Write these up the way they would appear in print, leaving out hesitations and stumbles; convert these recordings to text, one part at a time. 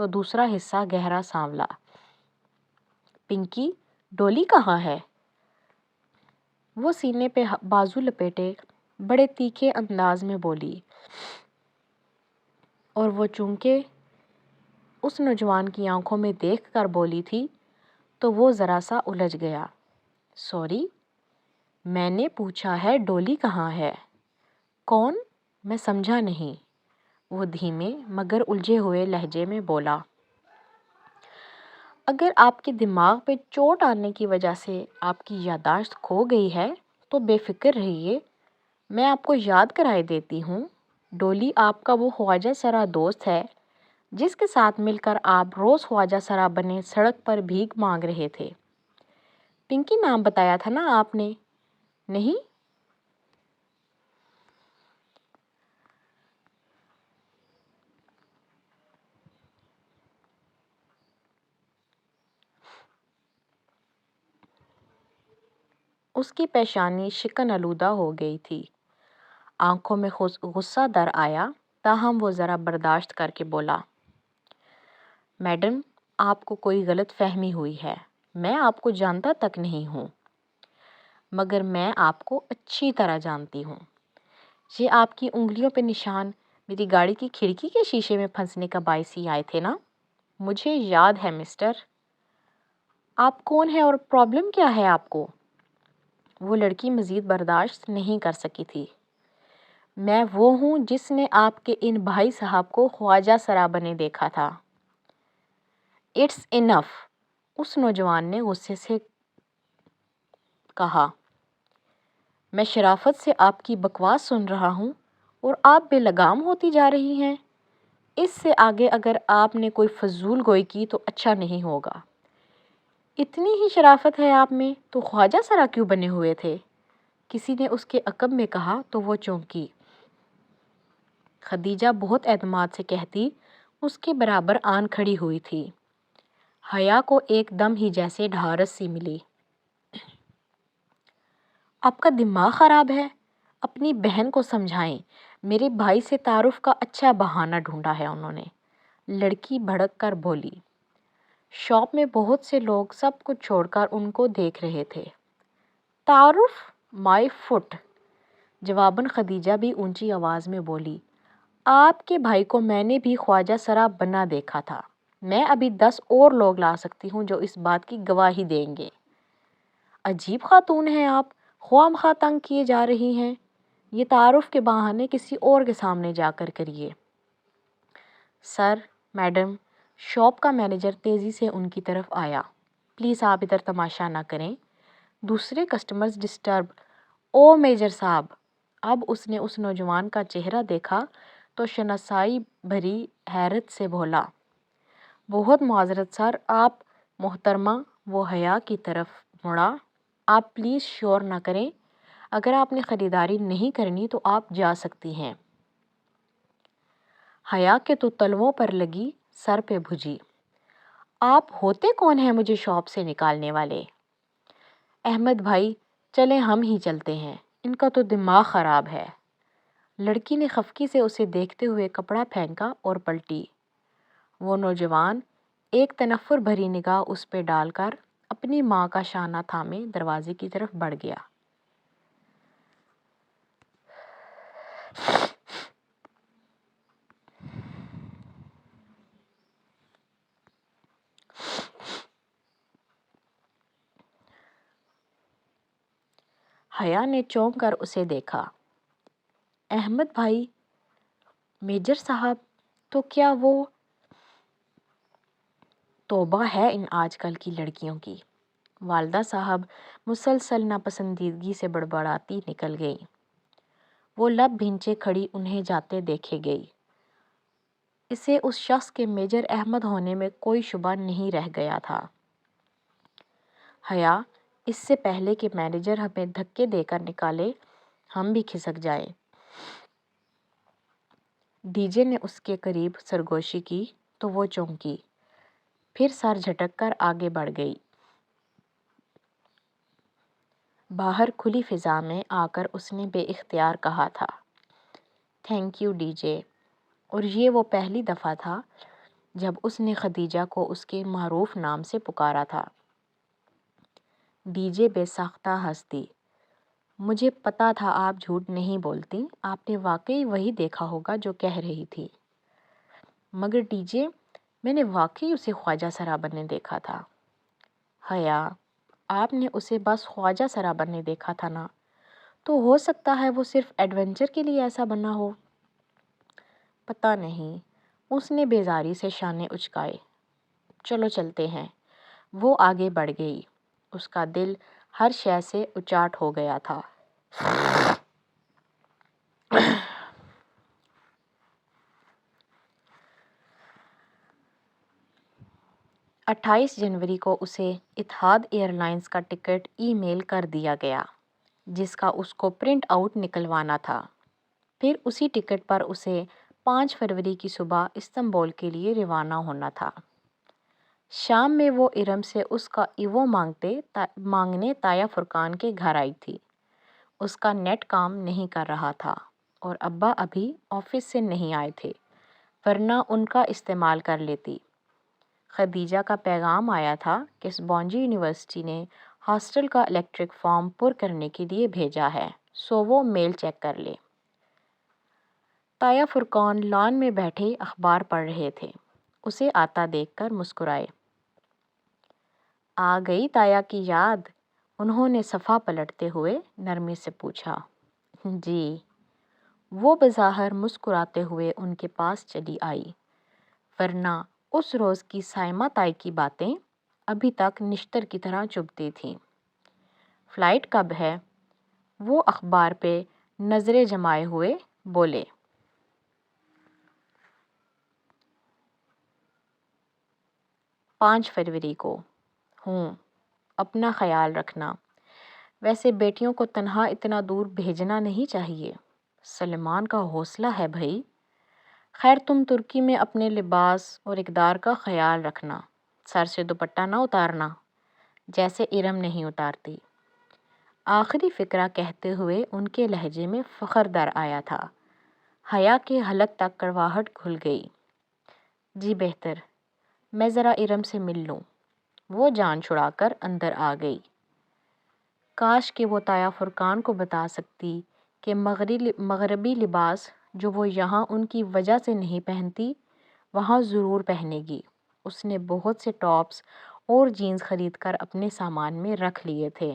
تو دوسرا حصہ گہرا سانولا۔ پنکی، ڈولی کہاں ہے؟ وہ سینے پہ بازو لپیٹے بڑے تیکھے انداز میں بولی، اور وہ چونکہ اس نوجوان کی آنکھوں میں دیکھ کر بولی تھی تو وہ ذرا سا الجھ گیا۔ سوری، میں نے پوچھا ہے ڈولی کہاں ہے؟ کون؟ میں سمجھا نہیں۔ وہ دھیمے مگر الجھے ہوئے لہجے میں بولا، اگر آپ کے دماغ پہ چوٹ آنے کی وجہ سے آپ کی یادداشت کھو گئی ہے تو بے فکر رہیے، میں آپ کو یاد کرائے دیتی ہوں۔ ڈولی آپ کا وہ خواجہ سرا دوست ہے جس کے ساتھ مل کر آپ روز خواجہ سرا بنے سڑک پر بھیک مانگ رہے تھے۔ پنکی نام بتایا تھا نا آپ نے؟ نہیں؟ اس کی پیشانی شکن آلودہ ہو گئی تھی، آنکھوں میں غصہ در آیا، تاہم وہ ذرا برداشت کر کے بولا، میڈم، آپ کو کوئی غلط فہمی ہوئی ہے، میں آپ کو جانتا تک نہیں ہوں، مگر میں آپ کو اچھی طرح جانتی ہوں۔ یہ آپ کی انگلیوں پہ نشان میری گاڑی کی کھڑکی کے شیشے میں پھنسنے کا باعث ہی آئے تھے نا؟ مجھے یاد ہے مسٹر۔ آپ کون ہیں اور پرابلم کیا ہے آپ کو؟ وہ لڑکی مزید برداشت نہیں کر سکی تھی۔ میں وہ ہوں جس نے آپ کے ان بھائی صاحب کو خواجہ سرا بنے دیکھا تھا۔ اٹس انف، اس نوجوان نے غصے سے کہا، میں شرافت سے آپ کی بکواس سن رہا ہوں اور آپ بے لگام ہوتی جا رہی ہیں۔ اس سے آگے اگر آپ نے کوئی فضول گوئی کی تو اچھا نہیں ہوگا۔ اتنی ہی شرافت ہے آپ میں تو خواجہ سرا کیوں بنے ہوئے تھے؟ کسی نے اس کے عقب میں کہا تو وہ چونکی۔ خدیجہ بہت اعتماد سے کہتی اس کے برابر آن کھڑی ہوئی تھی۔ حیا کو ایک دم ہی جیسے ڈھارس سی ملی۔ آپ کا دماغ خراب ہے، اپنی بہن کو سمجھائیں، میرے بھائی سے تعارف کا اچھا بہانہ ڈھونڈا ہے انہوں نے، لڑکی بھڑک کر بولی۔ شاپ میں بہت سے لوگ سب کچھ چھوڑ کر ان کو دیکھ رہے تھے۔ تعارف؟ مائی فٹ! جواباً خدیجہ بھی اونچی آواز میں بولی، آپ کے بھائی کو میں نے بھی خواجہ سرا بنا دیکھا تھا، میں ابھی 10 اور لوگ لا سکتی ہوں جو اس بات کی گواہی دیں گے۔ عجیب خاتون ہیں آپ، خواہ مخواہ تنگ کیے جا رہی ہیں، یہ تعارف کے بہانے کسی اور کے سامنے جا کر کریے۔ سر، میڈم، شاپ کا مینیجر تیزی سے ان کی طرف آیا، پلیز آپ ادھر تماشا نہ کریں، دوسرے کسٹمرز ڈسٹرب۔ او میجر صاحب! اب اس نے اس نوجوان کا چہرہ دیکھا تو شناسائی بھری حیرت سے بولا، بہت معذرت سر، آپ محترمہ۔ وہ حیا کی طرف مڑا، آپ پلیز شور نہ کریں، اگر آپ نے خریداری نہیں کرنی تو آپ جا سکتی ہیں۔ حیا کے تو تلووں پر لگی، سر پہ بھجی۔ آپ ہوتے کون ہیں مجھے شاپ سے نکالنے والے؟ احمد بھائی، چلیں ہم ہی چلتے ہیں، ان کا تو دماغ خراب ہے۔ لڑکی نے خفکی سے اسے دیکھتے ہوئے کپڑا پھینکا اور پلٹی۔ وہ نوجوان ایک تنفر بھری نگاہ اس پہ ڈال کر اپنی ماں کا شانہ تھامے دروازے کی طرف بڑھ گیا۔ حیا نے چونک کر اسے دیکھا۔ احمد بھائی، میجر صاحب، تو کیا وہ؟ توبہ ہے ان آج کل کی لڑکیوں کی، والدہ صاحب مسلسل ناپسندیدگی سے بڑبڑاتی نکل گئی۔ وہ لب بھینچے کھڑی انہیں جاتے دیکھے گئی۔ اسے اس شخص کے میجر احمد ہونے میں کوئی شبہ نہیں رہ گیا تھا۔ حیا، اس سے پہلے کہ مینیجر ہمیں دھکے دے کر نکالے، ہم بھی کھسک جائیں۔ ڈی جے نے اس کے قریب سرگوشی کی تو وہ چونکی، پھر سر جھٹک کر آگے بڑھ گئی۔ باہر کھلی فضا میں آ کر اس نے بے اختیار کہا تھا، تھینک یو ڈی جے، اور یہ وہ پہلی دفعہ تھا جب اس نے خدیجہ کو اس کے معروف نام سے پکارا تھا۔ ڈی جے بے ساختہ ہنس دی۔ مجھے پتا تھا آپ جھوٹ نہیں بولتی، آپ نے واقعی وہی دیکھا ہوگا جو کہہ رہی تھی۔ مگر ڈی جے، میں نے واقعی اسے خواجہ سرابر نے دیکھا تھا۔ حیا، آپ نے اسے بس خواجہ سرابر نے دیکھا تھا نا، تو ہو سکتا ہے وہ صرف ایڈونچر کے لیے ایسا بنا ہو۔ پتہ نہیں، اس نے بیزاری سے شانے اچکائے۔ چلو چلتے ہیں۔ وہ آگے بڑھ گئی۔ اس کا دل ہر شے سے اچاٹ ہو گیا تھا۔ 28 جنوری کو اسے اتحاد ایئر لائنز کا ٹکٹ ای میل کر دیا گیا، جس کا اس کو پرنٹ آؤٹ نکلوانا تھا۔ پھر اسی ٹکٹ پر اسے 5 فروری کی صبح استنبول کے لیے روانہ ہونا تھا۔ شام میں وہ ارم سے اس کا ایوو مانگنے تایا فرقان کے گھر آئی تھی۔ اس کا نیٹ کام نہیں کر رہا تھا اور ابا ابھی آفس سے نہیں آئے تھے، ورنہ ان کا استعمال کر لیتی۔ خدیجہ کا پیغام آیا تھا کہ سبونجی یونیورسٹی نے ہاسٹل کا الیکٹرک فارم پر کرنے کے لیے بھیجا ہے، سو وہ میل چیک کر لے۔ تایا فرقان لان میں بیٹھے اخبار پڑھ رہے تھے۔ اسے آتا دیکھ کر مسکرائے۔ آ گئی تایا کی یاد؟ انہوں نے صفحہ پلٹتے ہوئے نرمی سے پوچھا۔ جی۔ وہ بظاہر مسکراتے ہوئے ان کے پاس چلی آئی، ورنہ اس روز کی سائمہ تائی کی باتیں ابھی تک نشتر کی طرح چبھتی تھیں۔ فلائٹ کب ہے؟ وہ اخبار پہ نظریں جمائے ہوئے بولے۔ 5 فروری کو۔ اپنا خیال رکھنا۔ ویسے بیٹیوں کو تنہا اتنا دور بھیجنا نہیں چاہیے۔ سلمان کا حوصلہ ہے بھائی۔ خیر تم ترکی میں اپنے لباس اور اقدار کا خیال رکھنا، سر سے دوپٹہ نہ اتارنا، جیسے ارم نہیں اتارتی۔ آخری فقرہ کہتے ہوئے ان کے لہجے میں فخر در آیا تھا۔ حیا کے حلق تک کڑواہٹ گھل گئی۔ جی بہتر، میں ذرا ارم سے مل لوں۔ وہ جان چھڑا کر اندر آ گئی۔ کاش کہ وہ تایا فرقان کو بتا سکتی کہ مغربی لباس جو وہ یہاں ان کی وجہ سے نہیں پہنتی، وہاں ضرور پہنے گی۔ اس نے بہت سے ٹاپس اور جینز خرید کر اپنے سامان میں رکھ لیے تھے۔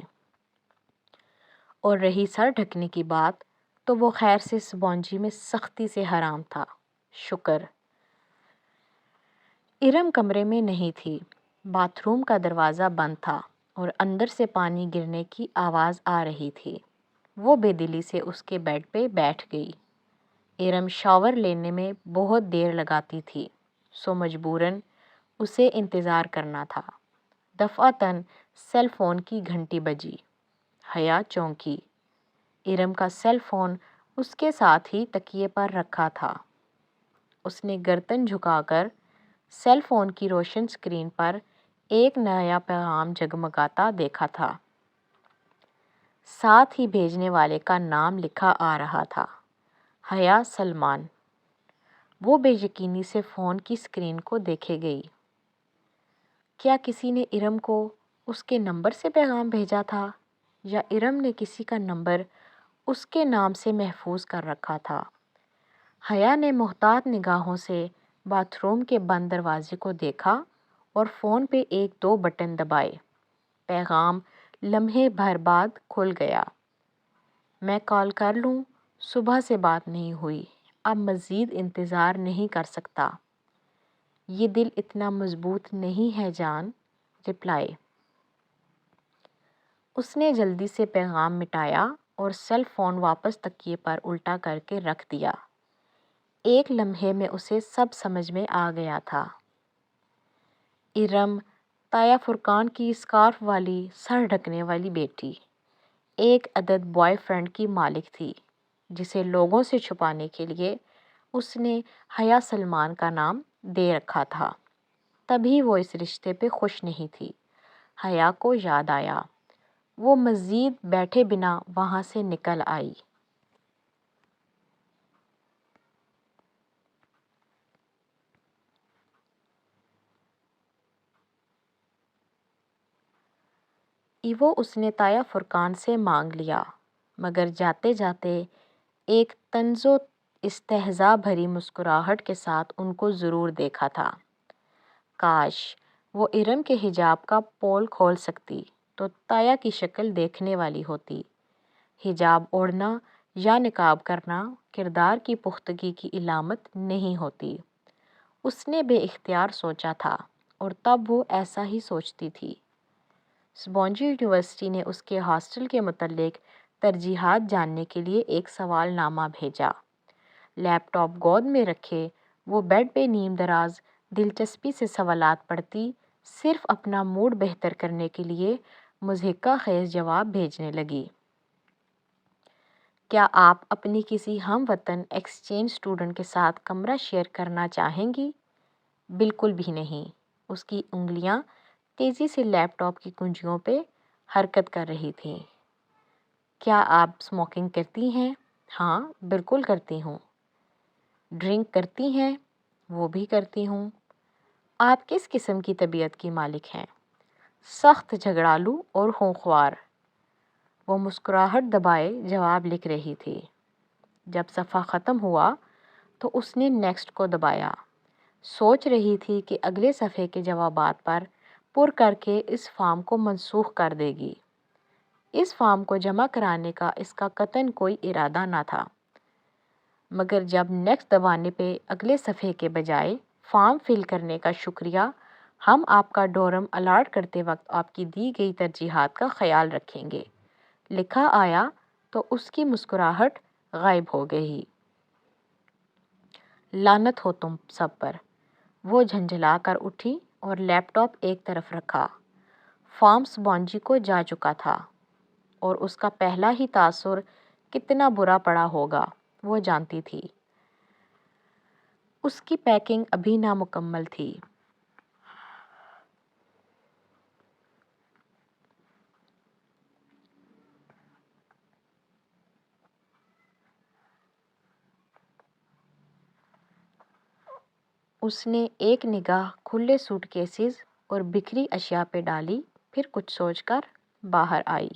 اور رہی سر ڈھکنے کی بات، تو وہ خیر سے سبونجی میں سختی سے حرام تھا۔ شکر۔ ارم کمرے میں نہیں تھی۔ باتھ روم کا دروازہ بند تھا اور اندر سے پانی گرنے کی آواز آ رہی تھی۔ وہ بے دلی سے اس کے بیڈ پہ بیٹھ گئی۔ ارم شاور لینے میں بہت دیر لگاتی تھی، سو مجبوراً اسے انتظار کرنا تھا۔ دفعتاً سیل فون کی گھنٹی بجی۔ حیا چونکی۔ ارم کا سیل فون اس کے ساتھ ہی تکیے پر رکھا تھا۔ اس نے گردن جھکا کر سیل فون کی روشن اسکرین پر ایک نیا پیغام جگمگاتا دیکھا تھا۔ ساتھ ہی بھیجنے والے کا نام لکھا آ رہا تھا، حیا سلمان۔ وہ بے یقینی سے فون کی اسکرین کو دیکھے گئی۔ کیا کسی نے ارم کو اس کے نمبر سے پیغام بھیجا تھا، یا ارم نے کسی کا نمبر اس کے نام سے محفوظ کر رکھا تھا؟ حیا نے محتاط نگاہوں سے باتھ روم کے بند دروازے کو دیکھا اور فون پہ 1-2 بٹن دبائے۔ پیغام لمحے بھر بعد کھل گیا۔ میں کال کر لوں؟ صبح سے بات نہیں ہوئی، اب مزید انتظار نہیں کر سکتا۔ یہ دل اتنا مضبوط نہیں ہے جان۔ رپلائی۔ اس نے جلدی سے پیغام مٹایا اور سیل فون واپس تکیے پر الٹا کر کے رکھ دیا۔ ایک لمحے میں اسے سب سمجھ میں آ گیا تھا۔ ارم، تایا فرقان کی اسکارف والی سر ڈھکنے والی بیٹی، ایک عدد بوائے فرینڈ کی مالک تھی، جسے لوگوں سے چھپانے کے لیے اس نے حیا سلمان کا نام دے رکھا تھا۔ تبھی وہ اس رشتے پہ خوش نہیں تھی۔ حیا کو یاد آیا۔ وہ مزید بیٹھے بنا وہاں سے نکل آئی۔ وہ اس نے تایا فرقان سے مانگ لیا، مگر جاتے جاتے ایک طنز و استہزاء بھری مسکراہٹ کے ساتھ ان کو ضرور دیکھا تھا۔ کاش وہ ارم کے حجاب کا پول کھول سکتی تو تایا کی شکل دیکھنے والی ہوتی۔ حجاب اوڑھنا یا نقاب کرنا کردار کی پختگی کی علامت نہیں ہوتی، اس نے بے اختیار سوچا تھا، اور تب وہ ایسا ہی سوچتی تھی۔ سبونجی یونیورسٹی نے اس کے ہاسٹل کے متعلق ترجیحات جاننے کے لیے ایک سوال نامہ بھیجا۔ لیپ ٹاپ گود میں رکھے وہ بیڈ پہ نیم دراز دلچسپی سے سوالات پڑھتی، صرف اپنا موڈ بہتر کرنے کے لیے مضحکہ خیز جواب بھیجنے لگی۔ کیا آپ اپنی کسی ہم وطن ایکسچینج اسٹوڈنٹ کے ساتھ کمرہ شیئر کرنا چاہیں گی؟ بالکل بھی نہیں۔ اس کی انگلیاں تیزی سے لیپ ٹاپ کی کنجیوں پہ حرکت کر رہی تھیں۔ کیا آپ اسموکنگ کرتی ہیں؟ ہاں، بالکل کرتی ہوں۔ ڈرنک کرتی ہیں؟ وہ بھی کرتی ہوں۔ آپ کس قسم کی طبیعت کی مالک ہیں؟ سخت جھگڑالو اور خونخوار۔ وہ مسکراہٹ دبائے جواب لکھ رہی تھی۔ جب صفحہ ختم ہوا تو اس نے نیکسٹ کو دبایا۔ سوچ رہی تھی کہ اگلے صفحے کے جوابات پر کر کے اس فارم کو منسوخ کر دے گی۔ اس فارم کو جمع کرانے کا اس کا قطعاً کوئی ارادہ نہ تھا، مگر جب نیکسٹ دبانے پہ اگلے صفحے کے بجائے فارم فل کرنے کا شکریہ، ہم آپ کا ڈورم الاٹ کرتے وقت آپ کی دی گئی ترجیحات کا خیال رکھیں گے، لکھا آیا تو اس کی مسکراہٹ غائب ہو گئی۔ لعنت ہو تم سب پر۔ وہ جھنجھلا کر اٹھی اور لیپ ٹاپ ایک طرف رکھا۔ فارم سبونجی کو جا چکا تھا، اور اس کا پہلا ہی تاثر کتنا برا پڑا ہوگا وہ جانتی تھی۔ اس کی پیکنگ ابھی نامکمل تھی۔ اس نے ایک نگاہ کھلے سوٹ کیسز اور بکھری اشیاء پہ ڈالی، پھر کچھ سوچ کر باہر آئی۔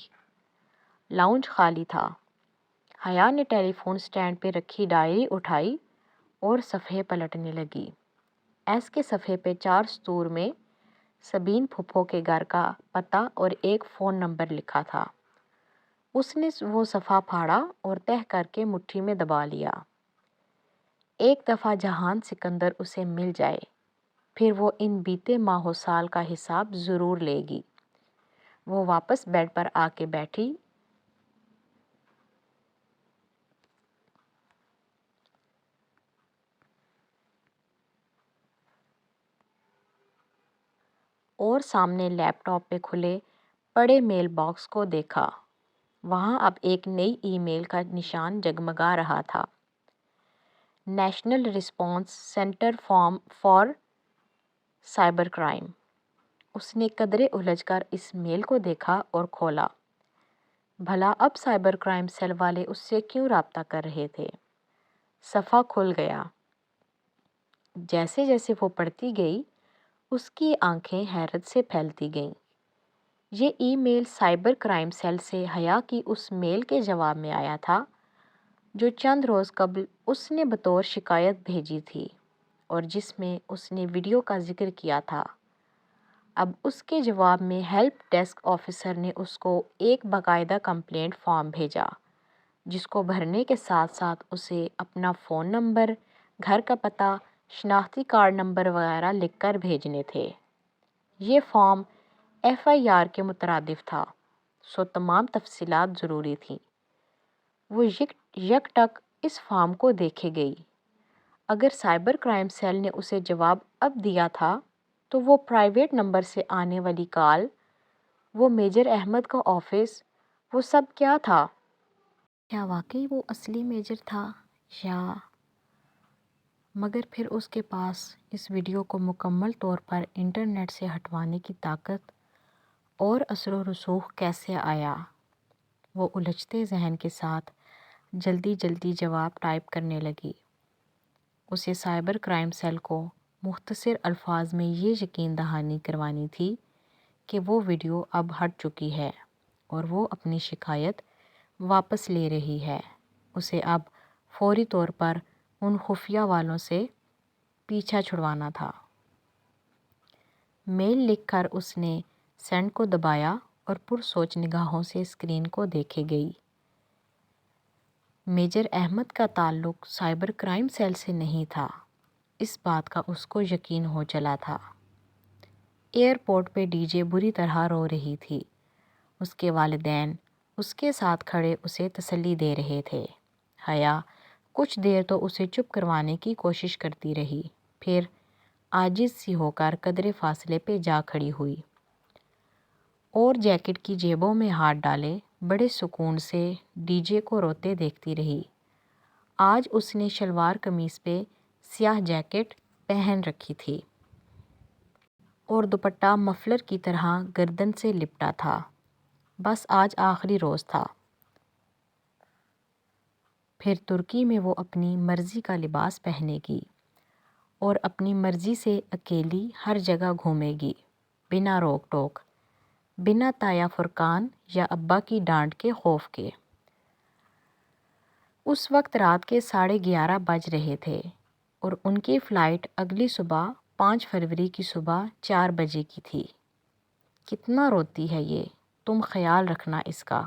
لاؤنج خالی تھا۔ حیا نے ٹیلی فون سٹینڈ پہ رکھی ڈائری اٹھائی اور صفحے پلٹنے لگی۔ ایس کے صفحے پہ 4 سطور میں سبین پھپھو کے گھر کا پتہ اور ایک فون نمبر لکھا تھا۔ اس نے وہ صفحہ پھاڑا اور تہہ کر کے مٹھی میں دبا لیا۔ ایک دفعہ جہان سکندر اسے مل جائے، پھر وہ ان بیتے ماہ و سال کا حساب ضرور لے گی۔ وہ واپس بیڈ پر آ کے بیٹھی۔ اور سامنے لیپ ٹاپ پہ کھلے پڑے میل باکس کو دیکھا۔ وہاں اب ایک نئی ای میل کا نشان جگمگا رہا تھا۔ National response centre for cyber crime. اس نے قدرے الجھ کر اس میل کو دیکھا اور کھولا۔ بھلا اب سائبر کرائم سیل والے اس سے کیوں رابطہ کر رہے تھے؟ صفحہ کھل گیا۔ جیسے جیسے وہ پڑھتی گئی، اس کی آنکھیں حیرت سے پھیلتی گئیں۔ یہ ای میل سائبر کرائم سیل سے حیا کی اس میل کے جواب میں آیا تھا جو چند روز قبل اس نے بطور شکایت بھیجی تھی، اور جس میں اس نے ویڈیو کا ذکر کیا تھا۔ اب اس کے جواب میں ہیلپ ڈیسک آفیسر نے اس کو ایک باقاعدہ کمپلینٹ فارم بھیجا، جس کو بھرنے کے ساتھ ساتھ اسے اپنا فون نمبر، گھر کا پتہ، شناختی کارڈ نمبر وغیرہ لکھ کر بھیجنے تھے۔ یہ فارم ایف آئی آر کے مترادف تھا، سو تمام تفصیلات ضروری تھیں۔ وہ یک ٹک اس فارم کو دیکھے گئی۔ اگر سائبر کرائم سیل نے اسے جواب اب دیا تھا تو وہ پرائیویٹ نمبر سے آنے والی کال، وہ میجر احمد کا آفس، وہ سب کیا تھا؟ کیا واقعی وہ اصلی میجر تھا یا؟ مگر پھر اس کے پاس اس ویڈیو کو مکمل طور پر انٹرنیٹ سے ہٹوانے کی طاقت اور اثر و رسوخ کیسے آیا؟ وہ الجھتے ذہن کے ساتھ جلدی جلدی جواب ٹائپ کرنے لگی۔ اسے سائبر کرائم سیل کو مختصر الفاظ میں یہ یقین دہانی کروانی تھی کہ وہ ویڈیو اب ہٹ چکی ہے اور وہ اپنی شکایت واپس لے رہی ہے۔ اسے اب فوری طور پر ان خفیہ والوں سے پیچھا چھڑوانا تھا۔ میل لکھ کر اس نے سینڈ کو دبایا اور پرسوچ نگاہوں سے اسکرین کو دیکھے گئی۔ میجر احمد کا تعلق سائبر کرائم سیل سے نہیں تھا، اس بات کا اس کو یقین ہو چلا تھا۔ ایئرپورٹ پہ ڈی جے بری طرح رو رہی تھی۔ اس کے والدین اس کے ساتھ کھڑے اسے تسلی دے رہے تھے۔ حیا کچھ دیر تو اسے چپ کروانے کی کوشش کرتی رہی، پھر عاجز سی ہو کر قدرے فاصلے پہ جا کھڑی ہوئی اور جیکٹ کی جیبوں میں ہاتھ ڈالے بڑے سکون سے ڈی جے کو روتے دیکھتی رہی۔ آج اس نے شلوار قمیص پہ سیاہ جیکٹ پہن رکھی تھی اور دوپٹہ مفلر کی طرح گردن سے لپٹا تھا۔ بس آج آخری روز تھا، پھر ترکی میں وہ اپنی مرضی کا لباس پہنے گی اور اپنی مرضی سے اکیلی ہر جگہ گھومے گی، بنا روک ٹوک، بنا تایا فرقان یا ابا کی ڈانٹ کے خوف کے۔ اس وقت رات کے 11:30 بج رہے تھے اور ان کی فلائٹ اگلی صبح 5 فروری کی صبح 4 بجے کی تھی۔ کتنا روتی ہے یہ، تم خیال رکھنا اس کا۔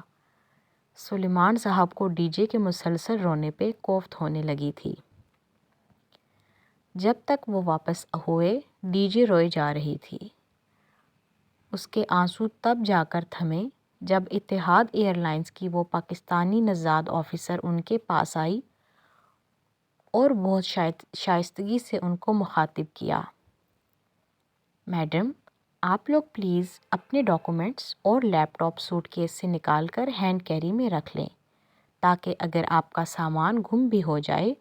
سلیمان صاحب کو ڈی جے کے مسلسل رونے پہ کوفت ہونے لگی تھی۔ جب تک وہ واپس ہوئے ڈی جے روئے جا رہی تھی۔ اس کے آنسو تب جا کر تھمے جب اتحاد ایئر لائنز کی وہ پاکستانی نژاد آفیسر ان کے پاس آئی اور بہت شائستگی سے ان کو مخاطب کیا۔ میڈم، آپ لوگ پلیز اپنے ڈاکومنٹس اور لیپ ٹاپ سوٹ کیس سے نکال کر ہینڈ کیری میں رکھ لیں تاکہ اگر آپ کا سامان گم بھی ہو جائے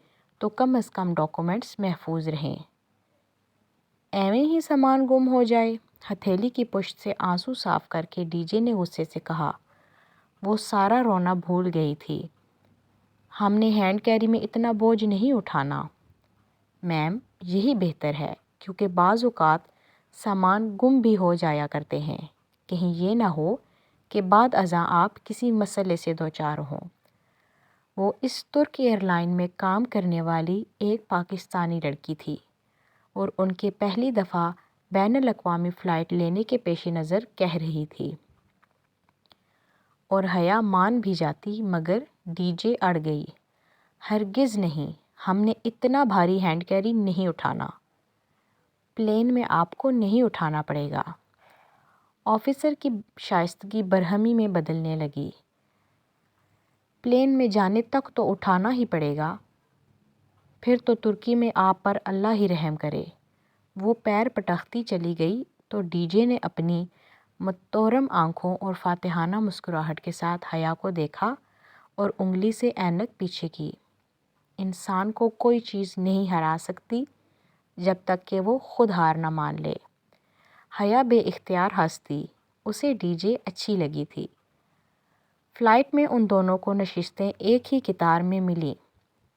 تو کم از کم ڈاکومنٹس محفوظ رہیں۔ ایویں ہی سامان گم ہو جائے؟ ہتھیلی کی پشت سے آنسو صاف کر کے ڈی جے نے غصے سے کہا۔ وہ سارا رونا بھول گئی تھی۔ ہم نے ہینڈ کیری میں اتنا بوجھ نہیں اٹھانا۔ میم، یہی بہتر ہے کیونکہ بعض اوقات سامان گم بھی ہو جایا کرتے ہیں، کہیں یہ نہ ہو کہ بعد ازاں آپ کسی مسئلے سے دوچار ہوں۔ وہ اس ترک ایئر لائن میں کام کرنے والی ایک پاکستانی لڑکی تھی اور ان کے پہلی دفعہ بین الاقوامی فلائٹ لینے کے پیش نظر کہہ رہی تھی، اور حیا مان بھی جاتی مگر ڈی جے اڑ گئی۔ ہرگز نہیں، ہم نے اتنا بھاری ہینڈ کیری نہیں اٹھانا۔ پلین میں آپ کو نہیں اٹھانا پڑے گا۔ آفیسر کی شائستگی برہمی میں بدلنے لگی۔ پلین میں جانے تک تو اٹھانا ہی پڑے گا، پھر تو ترکی میں آپ پر اللہ ہی رحم کرے۔ وہ پیر پٹکتی چلی گئی تو ڈی جے نے اپنی متورم آنکھوں اور فاتحانہ مسکراہٹ کے ساتھ حیا کو دیکھا اور انگلی سے اینک پیچھے کی۔ انسان کو کوئی چیز نہیں ہرا سکتی جب تک کہ وہ خود ہار نہ مان لے۔ حیا بے اختیار ہنس دی، اسے ڈی جے اچھی لگی تھی۔ فلائٹ میں ان دونوں کو نشستیں ایک ہی قطار میں ملیں۔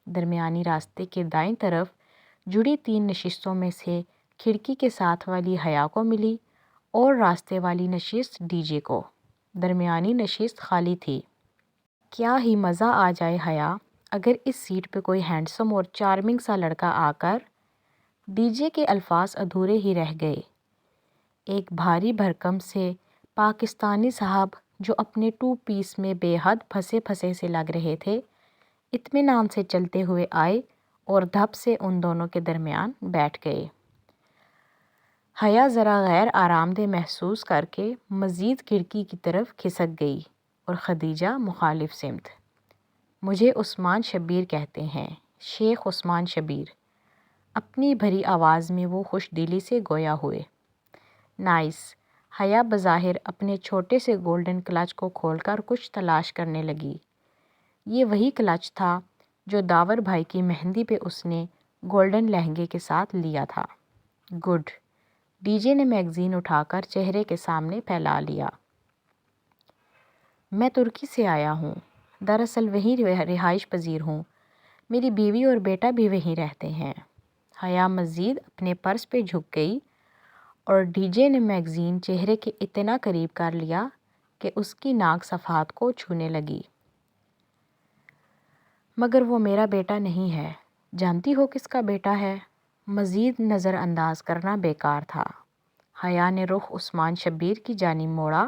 درمیانی راستے کے دائیں طرف جڑی 3 نشستوں میں سے کھڑکی کے ساتھ والی حیا کو ملی اور راستے والی نشست ڈی جے کو۔ درمیانی نشست خالی تھی۔ کیا ہی مزہ آ جائے حیا اگر اس سیٹ پہ کوئی ہینڈسم اور چارمنگ سا لڑکا آ کر۔ ڈی جے کے الفاظ ادھورے ہی رہ گئے۔ ایک بھاری بھرکم سے پاکستانی صاحب جو اپنے 2 پیس میں بے حد پھنسے پھنسے سے لگ رہے تھے، اطمینان سے چلتے ہوئے آئے اور دھپ سے ان دونوں کے درمیان بیٹھ گئے۔ حیا ذرا غیر آرام دہ محسوس کر کے مزید کھڑکی کی طرف کھسک گئی اور خدیجہ مخالف سمت۔ مجھے عثمان شبیر کہتے ہیں، شیخ عثمان شبیر۔ اپنی بھری آواز میں وہ خوش دلی سے گویا ہوئے۔ نائس۔ حیا بظاہر اپنے چھوٹے سے گولڈن کلچ کو کھول کر کچھ تلاش کرنے لگی۔ یہ وہی کلچ تھا جو داور بھائی کی مہندی پہ اس نے گولڈن لہنگے کے ساتھ لیا تھا۔ گڈ۔ ڈی جے نے میگزین اٹھا کر چہرے کے سامنے پھیلا لیا۔ میں ترکی سے آیا ہوں، دراصل وہیں رہائش پذیر ہوں، میری بیوی اور بیٹا بھی وہیں رہتے ہیں۔ حیا مزید اپنے پرس پہ جھک گئی اور ڈی جے نے میگزین چہرے کے اتنا قریب کر لیا کہ اس کی ناک صفحات کو چھونے لگی۔ مگر وہ میرا بیٹا نہیں ہے۔ جانتی ہو کس کا بیٹا ہے؟ مزید نظر انداز کرنا بیکار تھا۔ حیا نے رخ عثمان شبیر کی جانب موڑا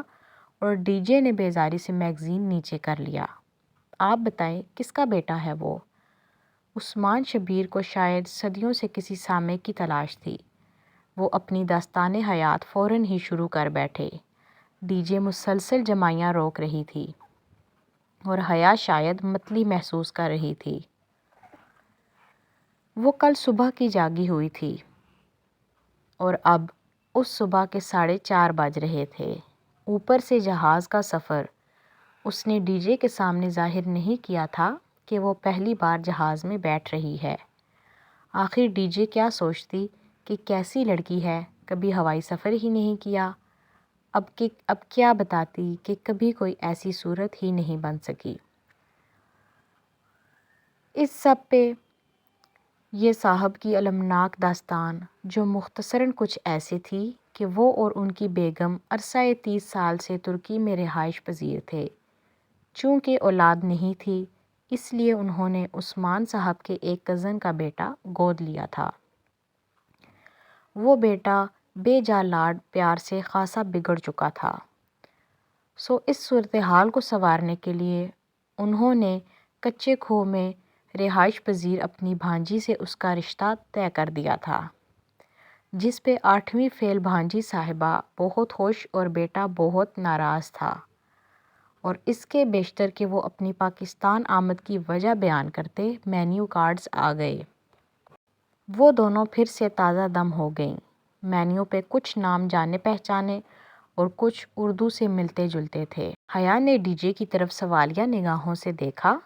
اور ڈی جے نے بیزاری سے میگزین نیچے کر لیا۔ آپ بتائیں کس کا بیٹا ہے وہ؟ عثمان شبیر کو شاید صدیوں سے کسی سامع کی تلاش تھی۔ وہ اپنی داستان حیات فوراً ہی شروع کر بیٹھے۔ ڈی جے مسلسل جمائیاں روک رہی تھی اور حیا شاید متلی محسوس کر رہی تھی۔ وہ کل صبح کی جاگی ہوئی تھی اور اب اس صبح کے 4:30 بج رہے تھے۔ اوپر سے جہاز کا سفر۔ اس نے ڈی جے کے سامنے ظاہر نہیں کیا تھا کہ وہ پہلی بار جہاز میں بیٹھ رہی ہے۔ آخر ڈی جے کیا سوچتی کہ کیسی لڑکی ہے، کبھی ہوائی سفر ہی نہیں کیا۔ اب کیا بتاتی کہ کبھی کوئی ایسی صورت ہی نہیں بن سکی۔ اس سب پہ یہ صاحب کی المناک داستان، جو مختصراً کچھ ایسی تھی کہ وہ اور ان کی بیگم عرصہ 30 سال سے ترکی میں رہائش پذیر تھے۔ چونکہ اولاد نہیں تھی، اس لیے انہوں نے عثمان صاحب کے ایک کزن کا بیٹا گود لیا تھا۔ وہ بیٹا بے جا لاڈ پیار سے خاصا بگڑ چکا تھا۔ اس صورتحال کو سنوارنے کے لیے انہوں نے کچے کھوہ میں رہائش پذیر اپنی بھانجی سے اس کا رشتہ طے کر دیا تھا، جس پہ 8ویں فیل بھانجی صاحبہ بہت خوش اور بیٹا بہت ناراض تھا، اور اس کے بیشتر کہ وہ اپنی پاکستان آمد کی وجہ بیان کرتے مینیو کارڈز آ گئے۔ وہ دونوں پھر سے تازہ دم ہو گئیں۔ مینیو پہ کچھ نام جانے پہچانے اور کچھ اردو سے ملتے جلتے تھے۔ حیا نے ڈی جے کی طرف سوالیہ نگاہوں سے دیکھا۔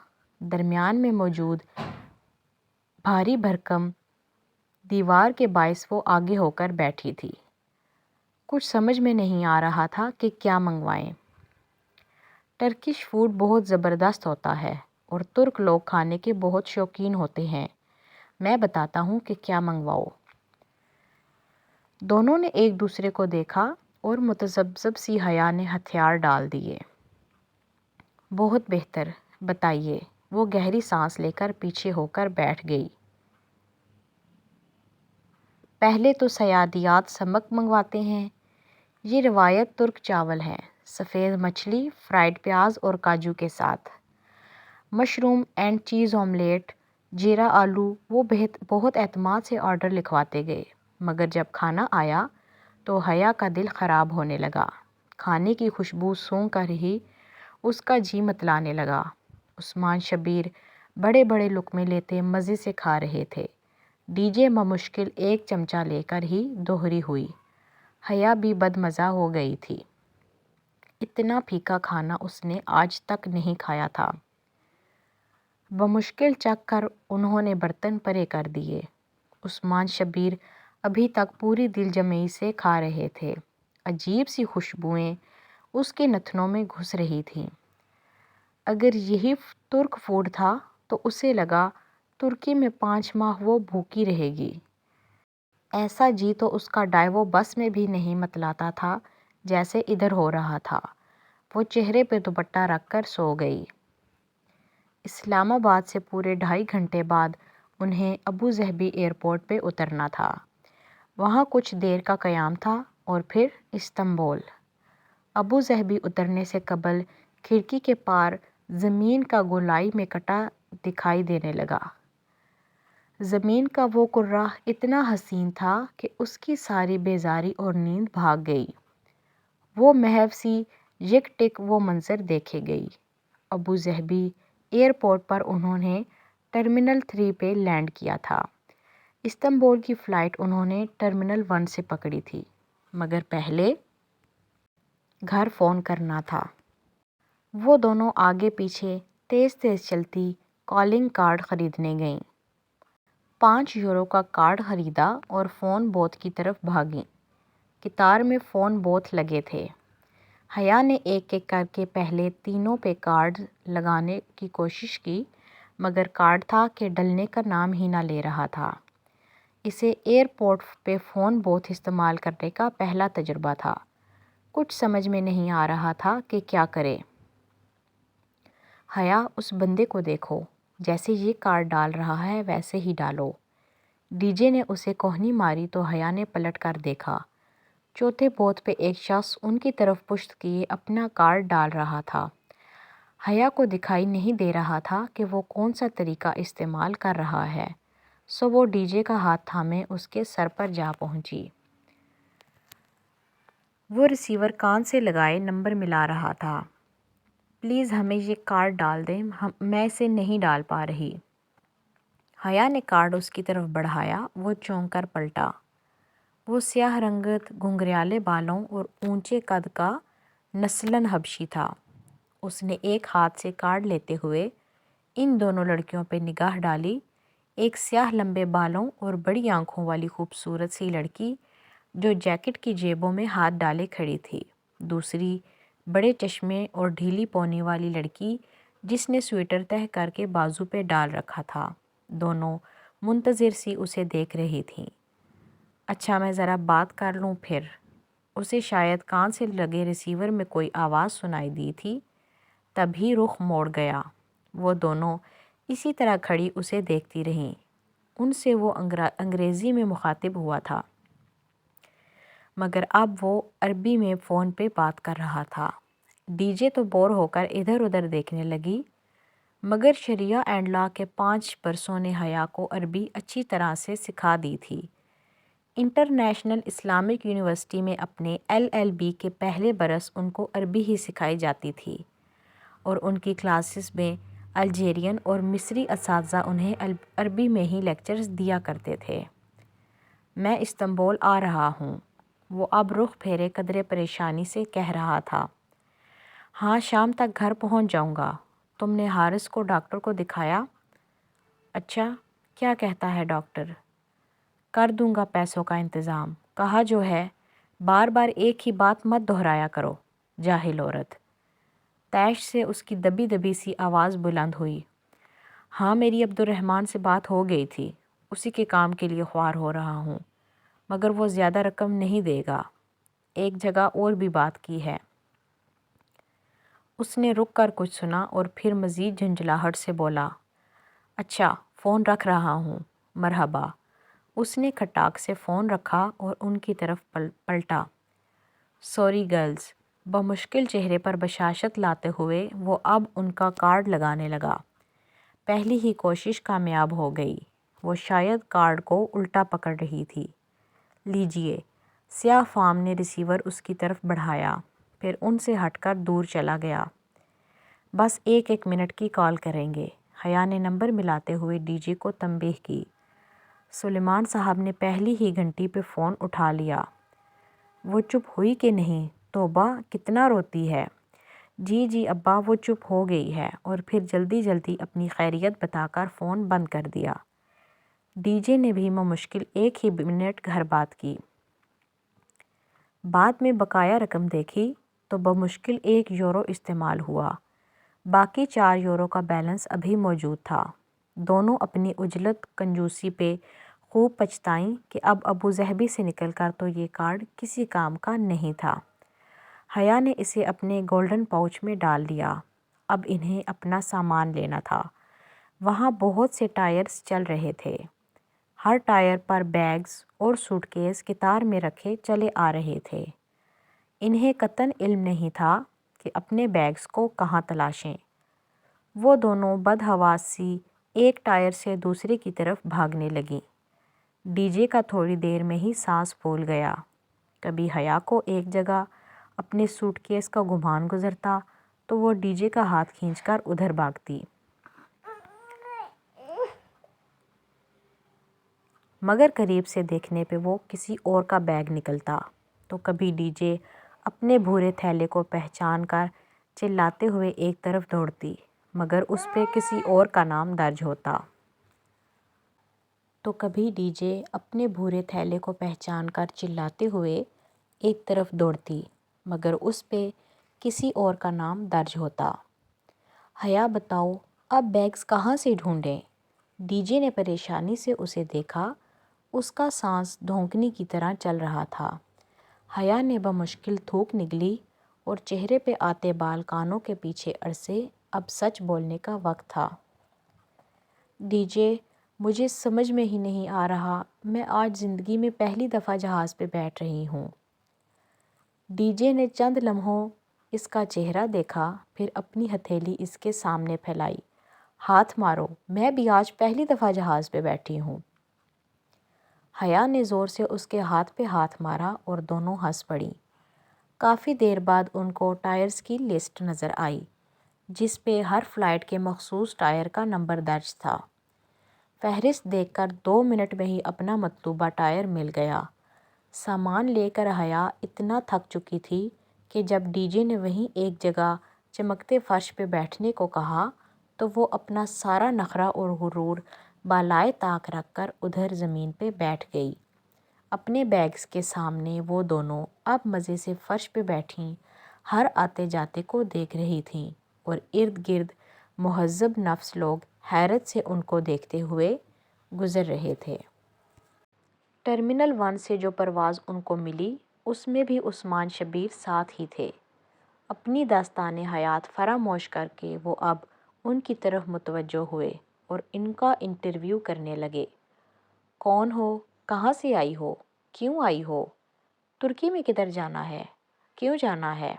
درمیان میں موجود بھاری بھرکم دیوار کے باعث وہ آگے ہو کر بیٹھی تھی۔ کچھ سمجھ میں نہیں آ رہا تھا کہ کیا منگوائیں۔ ٹرکش فوڈ بہت زبردست ہوتا ہے اور ترک لوگ کھانے کے بہت شوقین ہوتے ہیں۔ میں بتاتا ہوں کہ کیا منگواؤ۔ دونوں نے ایک دوسرے کو دیکھا اور متذبذب سی حیا نے ہتھیار ڈال دیے۔ بہت بہتر، بتائیے۔ وہ گہری سانس لے کر پیچھے ہو کر بیٹھ گئی۔ پہلے تو سیادیات سمک منگواتے ہیں۔ یہ روایت ترک چاول ہیں، سفید مچھلی، فرائیڈ پیاز اور کاجو کے ساتھ، مشروم اینڈ چیز آملیٹ، جیرا آلو۔ وہ بہت اعتماد سے آرڈر لکھواتے گئے، مگر جب کھانا آیا تو حیا کا دل خراب ہونے لگا۔ کھانے کی خوشبو سونگھ کر ہی اس کا جی متلانے لگا۔ عثمان شبیر بڑے بڑے لقمے لیتے مزے سے کھا رہے تھے۔ ڈی جے بمشکل ایک چمچہ لے کر ہی دوہری ہوئی۔ حیا بھی بدمزہ ہو گئی تھی۔ اتنا پھیکا کھانا اس نے آج تک نہیں کھایا تھا۔ بمشکل چکھ کر انہوں نے برتن پرے کر دیے۔ عثمان شبیر ابھی تک پوری دل جمعی سے کھا رہے تھے۔ عجیب سی خوشبوئیں اس کے نتنوں میں گھس رہی تھیں۔ اگر یہی ترک فوڈ تھا تو اسے لگا ترکی میں 5 ماہ وہ بھوکی رہے گی۔ ایسا جی تو اس کا ڈائیو بس میں بھی نہیں متلاتا تھا جیسے ادھر ہو رہا تھا۔ وہ چہرے پہ دوپٹہ رکھ کر سو گئی۔ اسلام آباد سے پورے 2.5 گھنٹے بعد انہیں ابو ظہبی ایئرپورٹ پہ اترنا تھا۔ وہاں کچھ دیر کا قیام تھا اور پھر استنبول۔ ابو ظہبی اترنے سے قبل کھڑکی کے پار زمین کا گولائی میں کٹا دکھائی دینے لگا۔ زمین کا وہ کرہ اتنا حسین تھا کہ اس کی ساری بیزاری اور نیند بھاگ گئی۔ وہ محو سی یک ٹک وہ منظر دیکھے گئی۔ ابو ظہبی ایئرپورٹ پر انہوں نے ٹرمینل 3 پہ لینڈ کیا تھا۔ استنبول کی فلائٹ انہوں نے ٹرمینل 1 سے پکڑی تھی، مگر پہلے گھر فون کرنا تھا۔ وہ دونوں آگے پیچھے تیز تیز چلتی کالنگ کارڈ خریدنے گئیں۔ 5 یورو کا کارڈ خریدا اور فون بوتھ کی طرف بھاگیں۔ قطار میں فون بوتھ لگے تھے۔ حیا نے ایک ایک کر کے پہلے تینوں پہ کارڈ لگانے کی کوشش کی، مگر کارڈ تھا کہ ڈلنے کا نام ہی نہ لے رہا تھا۔ اسے ایئرپورٹ پہ فون بوتھ استعمال کرنے کا پہلا تجربہ تھا۔ کچھ سمجھ میں نہیں آ رہا تھا کہ کیا کرے۔ حیا، اس بندے کو دیکھو، جیسے یہ کارڈ ڈال رہا ہے ویسے ہی ڈالو۔ ڈی جے نے اسے کوہنی ماری تو حیا نے پلٹ کر دیکھا۔ چوتھے بوتھ پہ ایک شخص ان کی طرف پشت کیے اپنا کارڈ ڈال رہا تھا۔ حیا کو دکھائی نہیں دے رہا تھا کہ وہ کون سا طریقہ استعمال کر رہا ہے، سو وہ ڈی جے کا ہاتھ تھامے اس کے سر پر جا پہنچی۔ وہ ریسیور کان سے لگائے نمبر ملا رہا تھا۔ پلیز ہمیں یہ کارڈ ڈال دیں، میں اسے نہیں ڈال پا رہی۔ حیا نے کارڈ اس کی طرف بڑھایا۔ وہ چونک کر پلٹا۔ وہ سیاہ رنگت، گھنگریالے بالوں اور اونچے قد کا نسلاً حبشی تھا۔ اس نے ایک ہاتھ سے کارڈ لیتے ہوئے ان دونوں لڑکیوں پہ نگاہ ڈالی، ایک سیاہ لمبے بالوں اور بڑی آنکھوں والی خوبصورت سی لڑکی جو جیکٹ کی جیبوں میں ہاتھ ڈالے کھڑی تھی، دوسری بڑے چشمے اور ڈھیلی پونی والی لڑکی جس نے سویٹر تہہ کر کے بازو پہ ڈال رکھا تھا۔ دونوں منتظر سی اسے دیکھ رہی تھیں۔ اچھا، میں ذرا بات کر لوں پھر؟ اسے شاید کان سے لگے ریسیور میں کوئی آواز سنائی دی تھی، تبھی رخ موڑ گیا۔ وہ دونوں اسی طرح کھڑی اسے دیکھتی رہیں۔ ان سے وہ انگریزی میں مخاطب ہوا تھا، مگر اب وہ عربی میں فون پہ بات کر رہا تھا۔ ڈی جے تو بور ہو کر ادھر ادھر دیکھنے لگی، مگر شریعہ اینڈ لا کے 5 برسوں نے حیا کو عربی اچھی طرح سے سکھا دی تھی۔ انٹرنیشنل اسلامک یونیورسٹی میں اپنے LLB کے پہلے برس ان کو عربی ہی سکھائی جاتی تھی، اور ان کی کلاسز میں الجیرین اور مصری اساتذہ انہیں عربی میں ہی لیکچرز دیا کرتے تھے۔ میں استنبول آ رہا ہوں، وہ اب رخ پھیرے قدرے پریشانی سے کہہ رہا تھا۔ ہاں، شام تک گھر پہنچ جاؤں گا۔ تم نے حارث کو ڈاکٹر کو دکھایا؟ اچھا، کیا کہتا ہے ڈاکٹر؟ کر دوں گا پیسوں کا انتظام، کہا جو ہے، بار بار ایک ہی بات مت دہرایا کرو، جاہل عورت۔ طیش سے اس کی دبی دبی سی آواز بلند ہوئی۔ ہاں، میری عبد الرحمن سے بات ہو گئی تھی، اسی کے کام کے لیے خوار ہو رہا ہوں، مگر وہ زیادہ رقم نہیں دے گا۔ ایک جگہ اور بھی بات کی ہے۔ اس نے رک کر کچھ سنا اور پھر مزید جھنجھلاہٹ سے بولا، اچھا، فون رکھ رہا ہوں، مرحبا۔ اس نے کھٹاک سے فون رکھا اور ان کی طرف پلٹا۔ سوری گرلز، بمشکل چہرے پر بشاشت لاتے ہوئے وہ اب ان کا کارڈ لگانے لگا۔ پہلی ہی کوشش کامیاب ہو گئی۔ وہ شاید کارڈ کو الٹا پکڑ رہی تھی۔ لیجئے۔ سیاہ فام نے ریسیور اس کی طرف بڑھایا، پھر ان سے ہٹ کر دور چلا گیا۔ بس ایک منٹ کی کال کریں گے، حیا نے نمبر ملاتے ہوئے ڈی جے کو تنبیہ کی۔ سلیمان صاحب نے پہلی ہی گھنٹی پہ فون اٹھا لیا۔ وہ چپ ہوئی کہ نہیں؟ توبہ، کتنا روتی ہے۔ جی جی ابا، وہ چپ ہو گئی ہے، اور پھر جلدی جلدی اپنی خیریت بتا کر فون بند کر دیا۔ ڈی جے نے بھی بمشکل 1 ہی منٹ گھر بات کی۔ بعد میں بقایا رقم دیکھی تو بمشکل 1 یورو استعمال ہوا، باقی 4 یورو کا بیلنس ابھی موجود تھا۔ دونوں اپنی عجلت کنجوسی پہ خوب پچھتائیں کہ اب ابوظہبی سے نکل کر تو یہ کارڈ کسی کام کا نہیں تھا۔ حیا نے اسے اپنے گولڈن پاؤچ میں ڈال دیا۔ اب انہیں اپنا سامان لینا تھا۔ وہاں بہت سے ٹائرز چل رہے تھے۔ ہر ٹائر پر بیگز اور سوٹ کیس قطار میں رکھے چلے آ رہے تھے۔ انہیں قطعاً علم نہیں تھا کہ اپنے بیگز کو کہاں تلاشیں۔ وہ دونوں بدحواس سی ایک ٹائر سے دوسرے کی طرف بھاگنے لگیں۔ ڈی جے کا تھوڑی دیر میں ہی سانس پھول گیا۔ کبھی حیا کو ایک جگہ اپنے سوٹ کیس کا گمان گزرتا تو وہ ڈی جے کا ہاتھ کھینچ کر ادھر بھاگتی، مگر قریب سے دیکھنے پہ وہ کسی اور کا بیگ نکلتا تو کبھی ڈی جے اپنے بھورے تھیلے کو پہچان کر چلاتے ہوئے ایک طرف دوڑتی، مگر اس پہ کسی اور کا نام درج ہوتا۔ تو کبھی ڈی جے اپنے بھورے تھیلے کو پہچان کر چلاتے ہوئے ایک طرف دوڑتی، مگر اس پہ کسی اور کا نام درج ہوتا۔ حیا بتاؤ، اب بیگز کہاں سے ڈھونڈیں؟ ڈی جے نے پریشانی سے اسے دیکھا۔ اس کا سانس دھونکنے کی طرح چل رہا تھا۔ حیا نے بمشکل تھوک نگلی اور چہرے پہ آتے بال کانوں کے پیچھے اڑسے۔ اب سچ بولنے کا وقت تھا۔ ڈی جے، مجھے سمجھ میں ہی نہیں آ رہا، میں آج زندگی میں پہلی دفعہ جہاز پہ بیٹھ رہی ہوں۔ ڈی جے نے چند لمحوں اس کا چہرہ دیکھا، پھر اپنی ہتھیلی اس کے سامنے پھیلائی۔ ہاتھ مارو، میں بھی آج پہلی دفعہ جہاز پہ بیٹھی ہوں۔ حیا نے زور سے اس کے ہاتھ پہ ہاتھ مارا اور دونوں ہنس پڑیں۔ کافی دیر بعد ان کو ٹائرز کی لسٹ نظر آئی، جس پہ ہر فلائٹ کے مخصوص ٹائر کا نمبر درج تھا۔ فہرست دیکھ کر 2 منٹ میں ہی اپنا مطلوبہ ٹائر مل گیا۔ سامان لے کر حیا اتنا تھک چکی تھی کہ جب ڈی جے نے وہیں ایک جگہ چمکتے فرش پہ بیٹھنے کو کہا تو وہ اپنا سارا نخرہ اور غرور بالائے طاق رکھ کر ادھر زمین پہ بیٹھ گئی۔ اپنے بیگز کے سامنے وہ دونوں اب مزے سے فرش پہ بیٹھیں ہر آتے جاتے کو دیکھ رہی تھیں اور ارد گرد مہذب نفس لوگ حیرت سے ان کو دیکھتے ہوئے گزر رہے تھے۔ ٹرمینل 1 سے جو پرواز ان کو ملی اس میں بھی عثمان شبیر ساتھ ہی تھے۔ اپنی داستان حیات فراموش کر کے وہ اب ان کی طرف متوجہ ہوئے اور ان کا انٹرویو کرنے لگے۔ کون ہو؟ کہاں سے آئی ہو؟ کیوں آئی ہو؟ ترکی میں کدھر جانا ہے؟ کیوں جانا ہے؟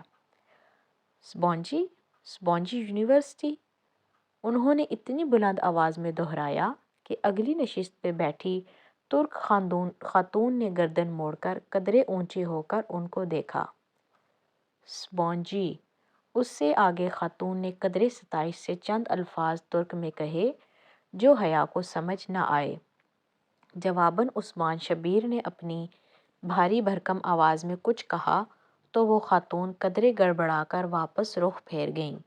سبونجی یونیورسٹی، انہوں نے اتنی بلند آواز میں دہرایا کہ اگلی نشست پہ بیٹھی ترک خاتون نے گردن موڑ کر قدرے اونچے ہو کر ان کو دیکھا۔ سبونجی، اس سے آگے خاتون نے قدرے ستائش سے چند الفاظ ترک میں کہے جو حیا کو سمجھ نہ آئے۔ جواباً عثمان شبیر نے اپنی بھاری بھرکم آواز میں کچھ کہا تو وہ خاتون قدرے گڑبڑا کر واپس رخ پھیر گئیں۔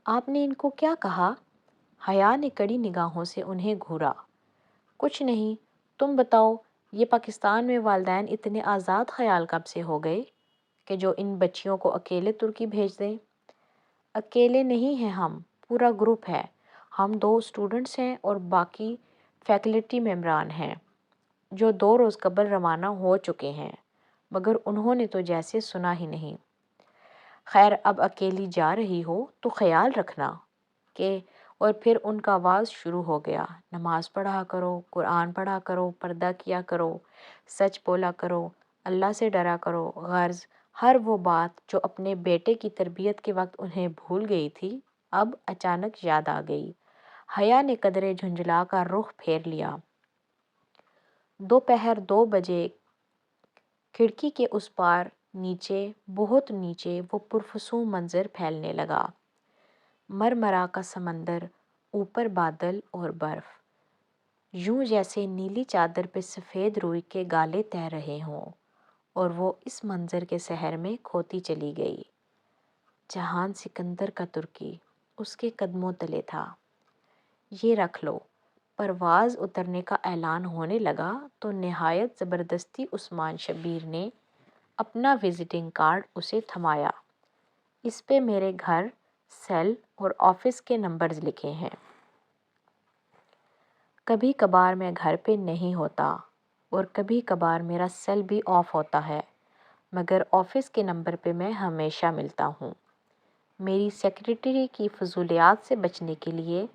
آپ نے ان کو کیا کہا؟ حیا نے کڑی نگاہوں سے انہیں گھورا۔ کچھ نہیں، تم بتاؤ، یہ پاکستان میں والدین اتنے آزاد خیال کب سے ہو گئے کہ جو ان بچیوں کو اکیلے ترکی بھیج دیں؟ اکیلے نہیں ہیں ہم، پورا گروپ ہے۔ ہم 2 اسٹوڈنٹس ہیں اور باقی فیکلٹی ممبران ہیں جو 2 روز قبل روانہ ہو چکے ہیں، مگر انہوں نے تو جیسے سنا ہی نہیں۔ خیر، اب اکیلی جا رہی ہو تو خیال رکھنا کہ… اور پھر ان کا آواز شروع ہو گیا۔ نماز پڑھا کرو، قرآن پڑھا کرو، پردہ کیا کرو، سچ بولا کرو، اللہ سے ڈرا کرو۔ غرض ہر وہ بات جو اپنے بیٹے کی تربیت کے وقت انہیں بھول گئی تھی اب اچانک یاد آ گئی۔ حیا نے قدرے جھنجھلا کر رخ پھیر لیا۔ دوپہر 2 بجے کھڑکی کے اس پار نیچے، بہت نیچے، وہ پرفسوں منظر پھیلنے لگا۔ مرمرا کا سمندر، اوپر بادل اور برف، یوں جیسے نیلی چادر پہ سفید روئی کے گالے تیر رہے ہوں، اور وہ اس منظر کے سحر میں کھوتی چلی گئی۔ جہان سکندر کا ترکی اس کے قدموں تلے تھا۔ یہ رکھ لو۔ پرواز اترنے کا اعلان ہونے لگا تو نہایت زبردستی عثمان شبیر نے اپنا وزٹنگ کارڈ اسے تھمایا۔ اس پہ میرے گھر، سیل اور آفس کے نمبرز لکھے ہیں۔ کبھی کبھار میں گھر پہ نہیں ہوتا اور کبھی کبھار میرا سیل بھی آف ہوتا ہے، مگر آفس کے نمبر پہ میں ہمیشہ ملتا ہوں۔ میری سیکریٹری کی فضولیات سے بچنے کے لیے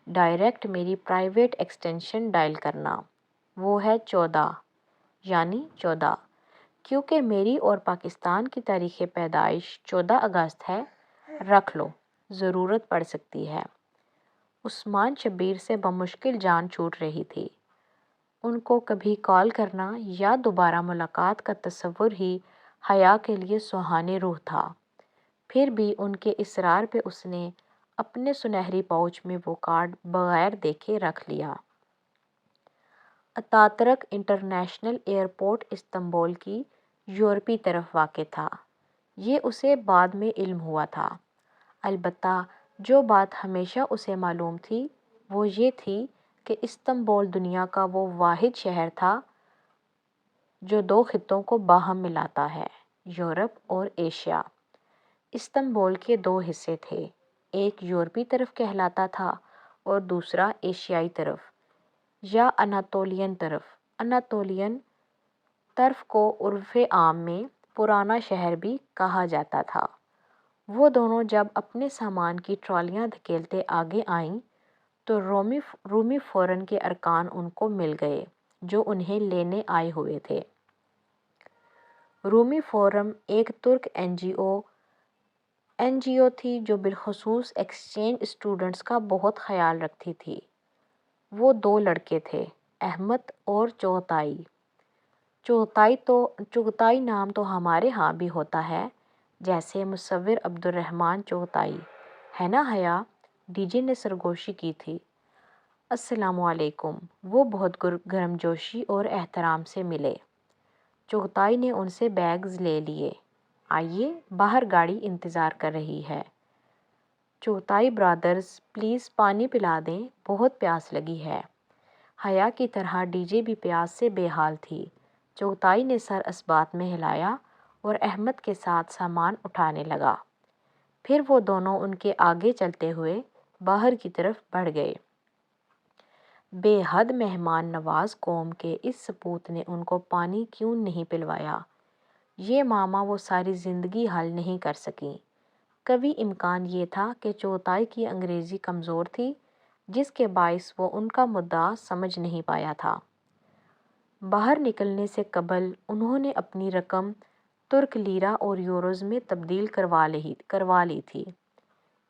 ڈائریکٹ میری پرائیویٹ ایکسٹینشن ڈائل کرنا، وہ ہے 14، یعنی 14، کیونکہ میری اور پاکستان کی تاریخ پیدائش 14 اگست ہے۔ رکھ لو، ضرورت پڑ سکتی ہے۔ عثمان شبیر سے بمشکل جان چھوٹ رہی تھی۔ ان کو کبھی کال کرنا یا دوبارہ ملاقات کا تصور ہی حیا کے لیے سہانے روح تھا۔ پھر بھی ان کے اصرار پہ اس نے اپنے سنہری پاؤچ میں وہ کارڈ بغیر دیکھے رکھ لیا۔ اتاترک انٹرنیشنل ایئرپورٹ استنبول کی یورپی طرف واقع تھا۔ یہ اسے بعد میں علم ہوا تھا۔ البتہ جو بات ہمیشہ اسے معلوم تھی وہ یہ تھی کہ استنبول دنیا کا وہ واحد شہر تھا جو 2 خطوں کو باہم ملاتا ہے، یورپ اور ایشیا۔ استنبول کے 2 حصے تھے، ایک یورپی طرف کہلاتا تھا اور دوسرا ایشیائی طرف یا اناطولین طرف۔ اناتولین طرف کو عرف عام میں پرانا شہر بھی کہا جاتا تھا۔ وہ دونوں جب اپنے سامان کی ٹرالیاں دھکیلتے آگے آئیں تو رومی فوراً کے ارکان ان کو مل گئے جو انہیں لینے آئے ہوئے تھے۔ رومی فورم ایک ترک این جی او تھی جو بالخصوص ایکسچینج اسٹوڈنٹس کا بہت خیال رکھتی تھی۔ وہ دو لڑکے تھے، احمد اور چغتائی۔ چغتائی نام تو ہمارے ہاں بھی ہوتا ہے، جیسے مصور عبدالرحمن چغتائی، ہے نا حیا؟ ڈی جے نے سرگوشی کی تھی۔ السلام علیکم۔ وہ بہت گرمجوشی اور احترام سے ملے۔ چغتائی نے ان سے بیگز لے لیے۔ آئیے، باہر گاڑی انتظار کر رہی ہے۔ چغتائی برادرز، پلیز پانی پلا دیں، بہت پیاس لگی ہے۔ حیا کی طرح ڈی جے بھی پیاس سے بے حال تھی۔ چغتائی نے سر اثبات میں ہلایا اور احمد کے ساتھ سامان اٹھانے لگا۔ پھر وہ دونوں ان کے آگے چلتے ہوئے باہر کی طرف بڑھ گئے۔ بے حد مہمان نواز قوم کے اس سپوت نے ان کو پانی کیوں نہیں پلوایا؟ یہ معمہ وہ ساری زندگی حل نہیں کر سکیں۔ کبھی امکان یہ تھا کہ چغتائی کی انگریزی کمزور تھی، جس کے باعث وہ ان کا مدعا سمجھ نہیں پایا تھا۔ باہر نکلنے سے قبل انہوں نے اپنی رقم ترک لیرہ اور یوروز میں تبدیل کروا لی تھی۔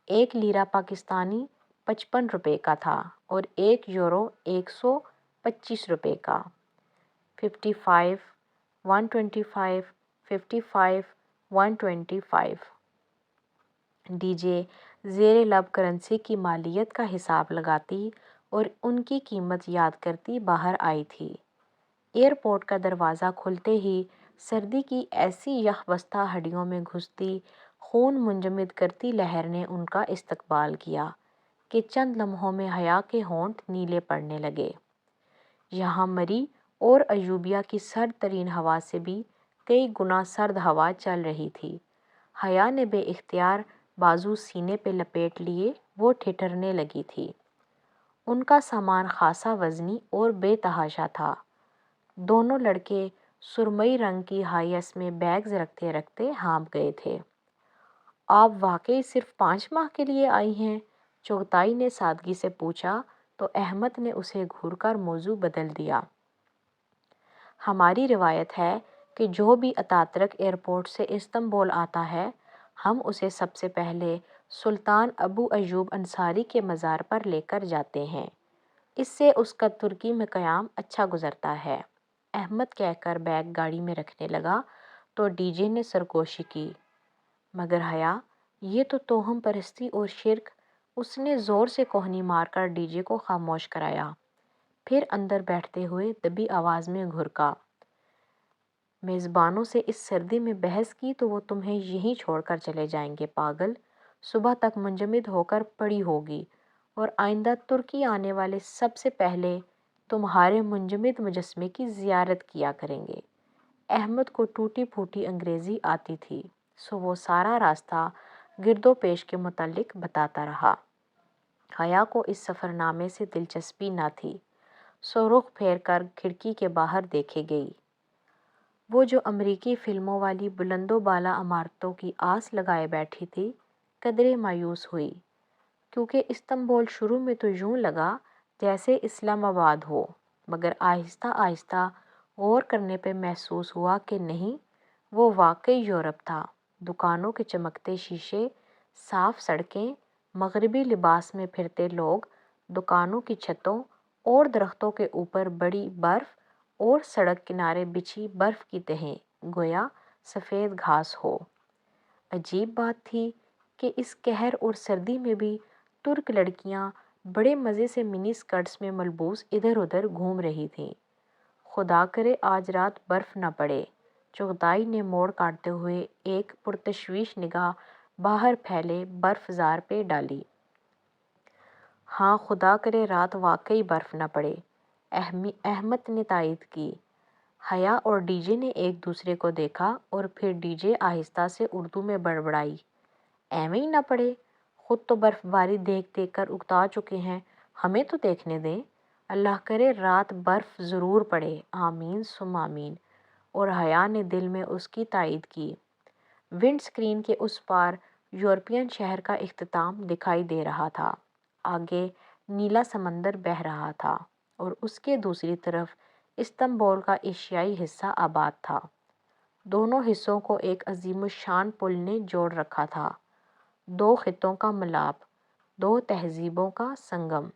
1 لیرہ پاکستانی 55 روپے کا تھا اور 1 یورو 125 روپے کا۔ 55 125 55 125۔ ڈی جے زیر لب کرنسی کی مالیت کا حساب لگاتی اور ان کی قیمت یاد کرتی باہر آئی تھی۔ ایئرپورٹ کا دروازہ کھلتے ہی سردی کی ایسی یخ بستہ ہڈیوں میں گھستی، خون منجمد کرتی لہر نے ان کا استقبال کیا کہ چند لمحوں میں حیا کے ہونٹ نیلے پڑنے لگے۔ یہاں مری اور ایوبیہ کی سرد ترین ہوا سے بھی کئی گنا سرد ہوا چل رہی تھی۔ حیا نے بے اختیار بازو سینے پہ لپیٹ لیے، وہ ٹھٹھرنے لگی تھی۔ ان کا سامان خاصا وزنی اور بے تحاشا تھا۔ دونوں لڑکے سرمئی رنگ کی ہائیس میں بیگز رکھتے رکھتے ہانپ گئے تھے۔ آپ واقعی صرف 5 ماہ کے لیے آئی ہیں؟ چغتائی نے سادگی سے پوچھا تو احمد نے اسے گھور کر موضوع بدل دیا۔ ہماری روایت ہے کہ جو بھی اتاترک ایئرپورٹ سے استنبول آتا ہے، ہم اسے سب سے پہلے سلطان ابو ایوب انصاری کے مزار پر لے کر جاتے ہیں۔ اس سے اس کا ترکی میں قیام اچھا گزرتا ہے۔ احمد کہہ کر بیگ گاڑی میں رکھنے لگا تو ڈی جے نے سرگوشی کی۔ مگر حیا، یہ تو توہم پرستی اور شرک۔ اس نے زور سے کوہنی مار کر ڈی جے کو خاموش کرایا، پھر اندر بیٹھتے ہوئے دبی آواز میں گھرکا۔ میزبانوں سے اس سردی میں بحث کی تو وہ تمہیں یہیں چھوڑ کر چلے جائیں گے پاگل۔ صبح تک منجمد ہو کر پڑی ہوگی اور آئندہ ترکی آنے والے سب سے پہلے تمہارے منجمد مجسمے کی زیارت کیا کریں گے۔ احمد کو ٹوٹی پھوٹی انگریزی آتی تھی، سو وہ سارا راستہ گرد و پیش کے متعلق بتاتا رہا۔ حیا کو اس سفر نامے سے دلچسپی نہ تھی، سو رخ پھیر کر کھڑکی کے باہر دیکھے گئی۔ وہ جو امریکی فلموں والی بلند و بالا عمارتوں کی آس لگائے بیٹھی تھی، قدرے مایوس ہوئی، کیونکہ استنبول شروع میں تو یوں لگا جیسے اسلام آباد ہو، مگر آہستہ آہستہ غور کرنے پہ محسوس ہوا کہ نہیں، وہ واقعی یورپ تھا۔ دکانوں کے چمکتے شیشے، صاف سڑکیں، مغربی لباس میں پھرتے لوگ، دکانوں کی چھتوں اور درختوں کے اوپر بڑی برف اور سڑک کنارے بچھی برف کی تہیں، گویا سفید گھاس ہو۔ عجیب بات تھی کہ اس قہر اور سردی میں بھی ترک لڑکیاں بڑے مزے سے منی اسکرٹس میں ملبوس ادھر ادھر گھوم رہی تھیں۔ خدا کرے آج رات برف نہ پڑے، چغتائی نے موڑ کاٹتے ہوئے ایک پرتشویش نگاہ باہر پھیلے برف زار پہ ڈالی۔ ہاں، خدا کرے رات واقعی برف نہ پڑے، احمد نے تائید کی۔ حیا اور ڈی جے نے ایک دوسرے کو دیکھا اور پھر ڈی جے آہستہ سے اردو میں بڑبڑائی، ایویں ہی نہ پڑے، خود تو برف باری دیکھ دیکھ کر اکتا چکے ہیں، ہمیں تو دیکھنے دیں۔ اللہ کرے رات برف ضرور پڑے، آمین ثم آمین۔ اور حیا نے دل میں اس کی تائید کی۔ ونڈ اسکرین کے اس پار یورپین شہر کا اختتام دکھائی دے رہا تھا۔ آگے نیلا سمندر بہہ رہا تھا اور اس کے دوسری طرف استنبول کا ایشیائی حصہ آباد تھا۔ دونوں حصوں کو ایک عظیم الشان پل نے جوڑ رکھا تھا، دو خطوں کا ملاپ، دو تہذیبوں کا سنگم۔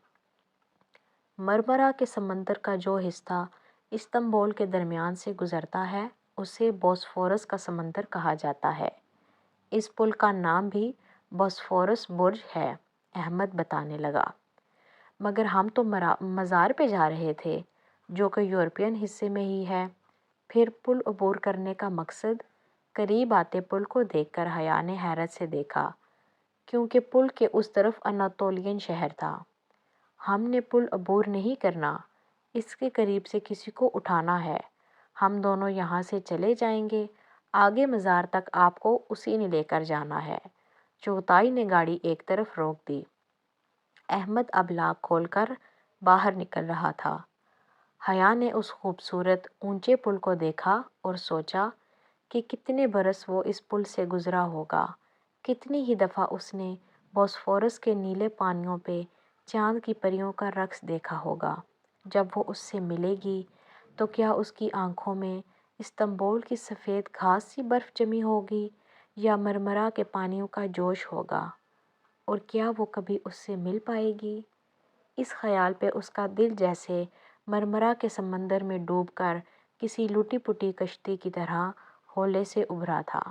مرمرا کے سمندر کا جو حصہ استنبول کے درمیان سے گزرتا ہے اسے بوسفورس کا سمندر کہا جاتا ہے۔ اس پل کا نام بھی بوسفورس برج ہے، احمد بتانے لگا۔ مگر ہم تو مزار پہ جا رہے تھے جو کہ یورپین حصے میں ہی ہے۔ پھر پل عبور کرنے کا مقصد؟ قریب آتے پل کو دیکھ کر حیا نے حیرت سے دیکھا، کیونکہ پل کے اس طرف اناتولین شہر تھا۔ ہم نے پل عبور نہیں کرنا، اس کے قریب سے کسی کو اٹھانا ہے۔ ہم دونوں یہاں سے چلے جائیں گے، آگے مزار تک آپ کو اسی نے لے کر جانا ہے۔ چغتائی نے گاڑی ایک طرف روک دی۔ احمد اب لاک کھول کر باہر نکل رہا تھا۔ حیا نے اس خوبصورت اونچے پل کو دیکھا اور سوچا کہ کتنے برس وہ اس پل سے گزرا ہوگا، کتنی ہی دفعہ اس نے بوسفورس کے نیلے پانیوں پہ چاند کی پریوں کا رقص دیکھا ہوگا۔ جب وہ اس سے ملے گی تو کیا اس کی آنکھوں میں استنبول کی سفید گھاس سی برف جمی ہوگی یا مرمرا کے پانیوں کا جوش ہوگا؟ اور کیا وہ کبھی اس سے مل پائے گی؟ اس خیال پہ اس کا دل جیسے مرمرا کے سمندر میں ڈوب کر کسی لٹی پٹی کشتی کی طرح ہولے سے ابھرا تھا۔